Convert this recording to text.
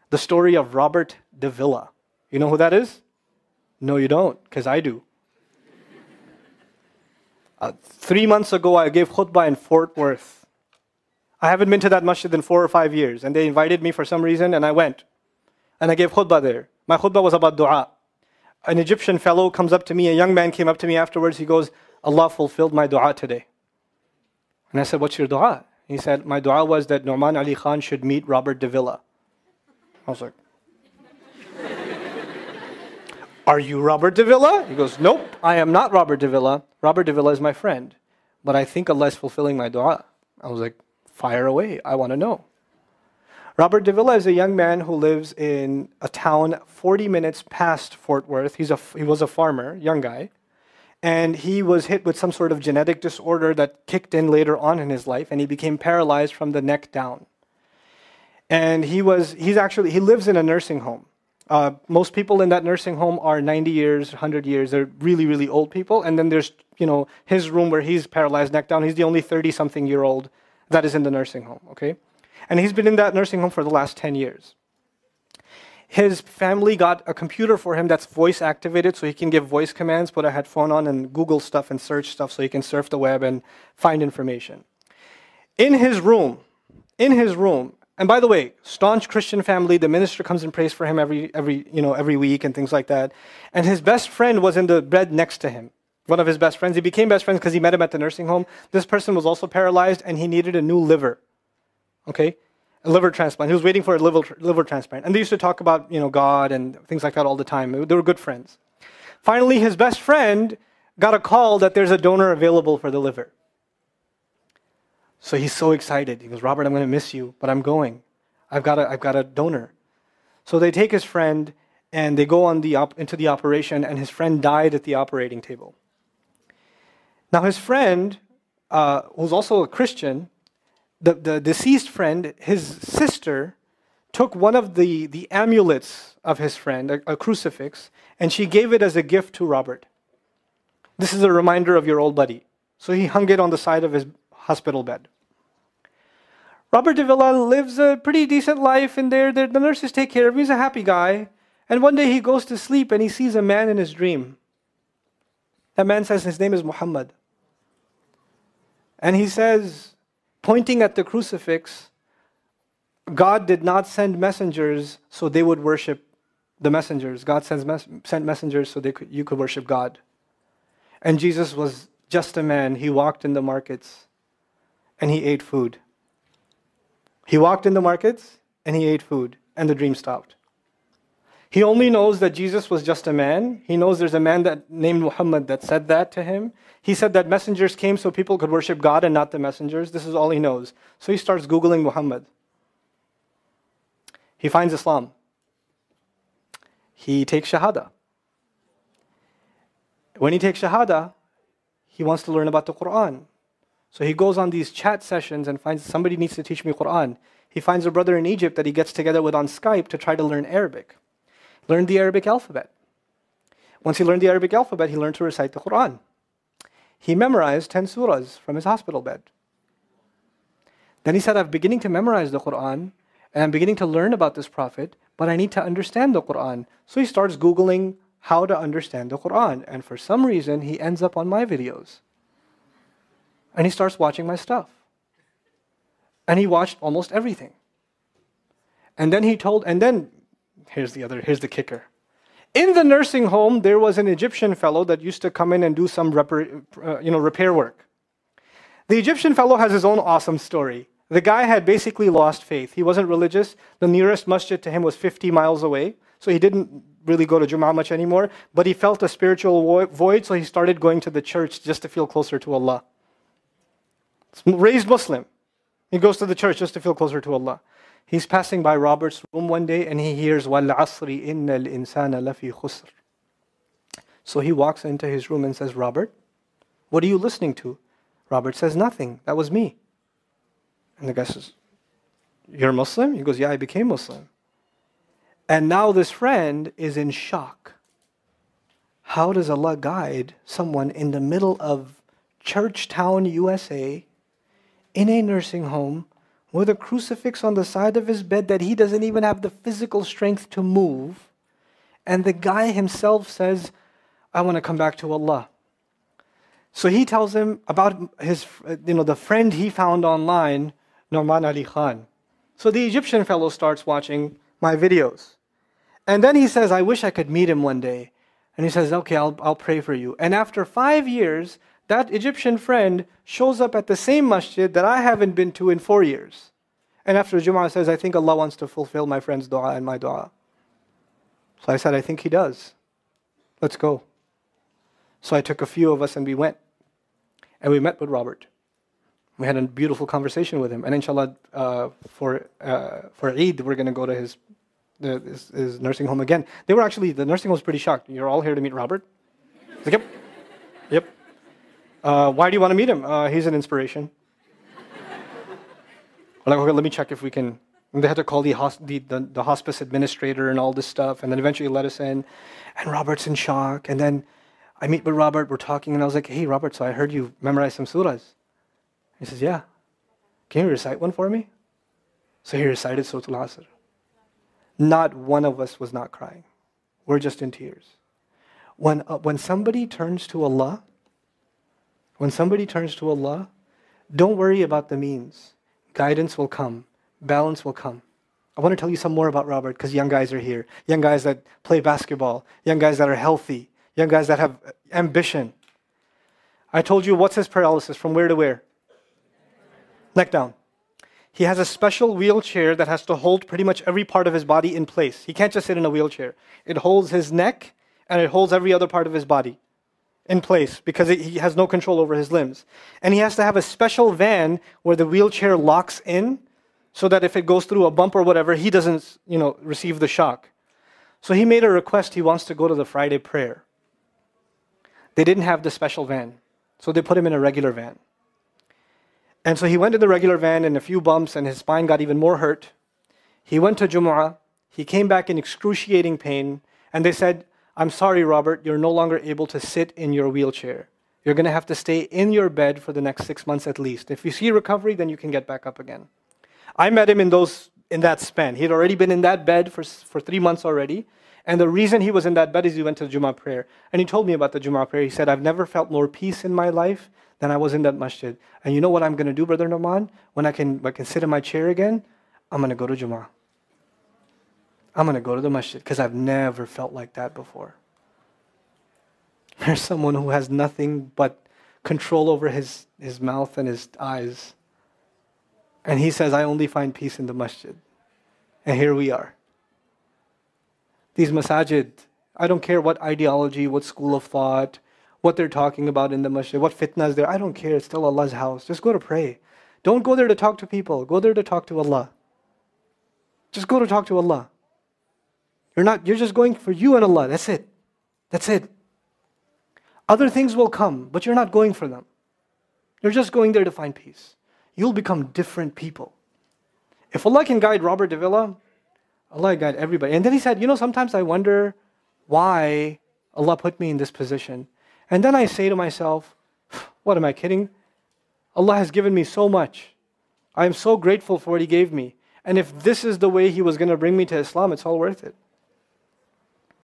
The story of Robert Davila. You know who that is? No, you don't, because I do. 3 months ago, I gave khutbah in Fort Worth. I haven't been to that masjid in 4 or 5 years, and they invited me for some reason, and I went. And I gave khutbah there. My khutbah was about dua. An Egyptian fellow comes up to me, a young man came up to me afterwards, he goes, Allah fulfilled my dua today. And I said, what's your dua? He said, my dua was that Nu'man Ali Khan should meet Robert Davila. I was like, are you Robert Davila? He goes, nope, I am not Robert Davila. Robert Davila is my friend. But I think Allah is fulfilling my dua. I was like, fire away, I want to know. Robert Davila is a young man who lives in a town 40 minutes past Fort Worth. He was a farmer, young guy. And he was hit with some sort of genetic disorder that kicked in later on in his life, and he became paralyzed from the neck down. And he lives in a nursing home. Most people in that nursing home are 90 years, 100 years. They're really, really old people. And then there's, his room where he's paralyzed neck down. He's the only 30-something-year-old that is in the nursing home, okay? And he's been in that nursing home for the last 10 years. His family got a computer for him that's voice activated, so he can give voice commands, put a headphone on and Google stuff and search stuff so he can surf the web and find information. In his room, and by the way, staunch Christian family, the minister comes and prays for him every week and things like that. And his best friend was in the bed next to him. One of his best friends. He became best friends because he met him at the nursing home. This person was also paralyzed and he needed a new liver. Okay? A liver transplant. He was waiting for a liver transplant. And they used to talk about, God and things like that all the time. They were good friends. Finally, his best friend got a call that there's a donor available for the liver. So he's so excited. He goes, Robert, I'm going to miss you, but I'm going. I've got a donor. So they take his friend and they go into the operation, and his friend died at the operating table. Now his friend, who's also a Christian, the deceased friend, his sister, took one of the amulets of his friend, a crucifix, and she gave it as a gift to Robert. This is a reminder of your old buddy. So he hung it on the side of his hospital bed. Robert Davila lives a pretty decent life in there. The nurses take care of him. He's a happy guy. And one day he goes to sleep and he sees a man in his dream. That man says his name is Muhammad. And he says, pointing at the crucifix, God did not send messengers so they would worship the messengers. God sent messengers so you could worship God. And Jesus was just a man. He walked in the markets and he ate food. He walked in the markets and he ate food, and the dream stopped. He only knows that Jesus was just a man. He knows there's a man named Muhammad that said that to him. He said that messengers came so people could worship God and not the messengers. This is all he knows. So he starts Googling Muhammad. He finds Islam. He takes Shahada. When he takes Shahada, he wants to learn about the Quran. So he goes on these chat sessions and finds somebody needs to teach me Quran. He finds a brother in Egypt that he gets together with on Skype to try to learn Arabic. Learned the Arabic alphabet. Once he learned the Arabic alphabet, he learned to recite the Quran. He memorized 10 surahs from his hospital bed. Then he said, I'm beginning to memorize the Quran, and I'm beginning to learn about this prophet, but I need to understand the Quran. So he starts Googling how to understand the Quran. And for some reason, he ends up on my videos. And he starts watching my stuff. And he watched almost everything. And then here's the kicker. In the nursing home, there was an Egyptian fellow that used to come in and do some repair work. The Egyptian fellow has his own awesome story. The guy had basically lost faith. He wasn't religious. The nearest masjid to him was 50 miles away. So he didn't really go to Jum'ah much anymore. But he felt a spiritual void, so he started going to the church just to feel closer to Allah. Raised Muslim. He goes to the church just to feel closer to Allah. He's passing by Robert's room one day and he hears وَالْعَصْرِ إِنَّ الْإِنسَانَ لَفِي خُسْرٍ. So he walks into his room and says, Robert, what are you listening to? Robert says, nothing. That was me. And the guy says, you're Muslim? He goes, yeah, I became Muslim. And now this friend is in shock. How does Allah guide someone in the middle of Churchtown, USA, in a nursing home, with a crucifix on the side of his bed that he doesn't even have the physical strength to move. And the guy himself says, I want to come back to Allah. So he tells him about his, the friend he found online, Norman Ali Khan. So the Egyptian fellow starts watching my videos. And then he says, I wish I could meet him one day. And he says, okay, I'll pray for you. And after 5 years, that Egyptian friend shows up at the same masjid that I haven't been to in 4 years. And after Jum'ah says, I think Allah wants to fulfill my friend's dua and my dua. So I said, I think He does. Let's go. So I took a few of us and we went. And we met with Robert. We had a beautiful conversation with him. And inshallah, for Eid, we're going to go to his nursing home again. The nursing home was pretty shocked. You're all here to meet Robert? He's like, yep. Why do you want to meet him? He's an inspiration. I'm like, okay, let me check if we can. And they had to call the hospice administrator and all this stuff. And then eventually let us in. And Robert's in shock. And then I meet with Robert, we're talking, and I was like, hey, Robert, so I heard you memorize some surahs. He says, yeah. Can you recite one for me? So he recited Surah Al-Asr. Not one of us was not crying. We're just in tears. When somebody turns to Allah, don't worry about the means. Guidance will come. Balance will come. I want to tell you some more about Robert because young guys are here. Young guys that play basketball. Young guys that are healthy. Young guys that have ambition. I told you what's his paralysis, from where to where? Neck down. He has a special wheelchair that has to hold pretty much every part of his body in place. He can't just sit in a wheelchair. It holds his neck and it holds every other part of his body in place because he has no control over his limbs. And he has to have a special van where the wheelchair locks in so that if it goes through a bump or whatever, he doesn't, receive the shock. So he made a request. He wants to go to the Friday prayer. They didn't have the special van, so they put him in a regular van. And so he went to the regular van and a few bumps and his spine got even more hurt. He went to Jumu'ah. He came back in excruciating pain. And they said, I'm sorry, Robert, you're no longer able to sit in your wheelchair. You're going to have to stay in your bed for the next 6 months at least. If you see recovery, then you can get back up again. I met him in that span. He had already been in that bed for 3 months already. And the reason he was in that bed is he went to the Jummah prayer. And he told me about the Jummah prayer. He said, I've never felt more peace in my life than I was in that masjid. And you know what I'm going to do, Brother Norman? When I can sit in my chair again, I'm going to go to Jummah. I'm going to go to the masjid because I've never felt like that before. There's someone who has nothing but control over his mouth and his eyes. And he says, I only find peace in the masjid. And here we are. These masajid, I don't care what ideology, what school of thought, what they're talking about in the masjid, what fitna is there. I don't care. It's still Allah's house. Just go to pray. Don't go there to talk to people. Go there to talk to Allah. Just go to talk to Allah. You're just going for you and Allah. That's it. That's it. Other things will come, but you're not going for them. You're just going there to find peace. You'll become different people. If Allah can guide Robert Davila, Allah guide everybody. And then he said, sometimes I wonder why Allah put me in this position. And then I say to myself, what am I kidding? Allah has given me so much. I am so grateful for what He gave me. And if this is the way He was going to bring me to Islam, it's all worth it.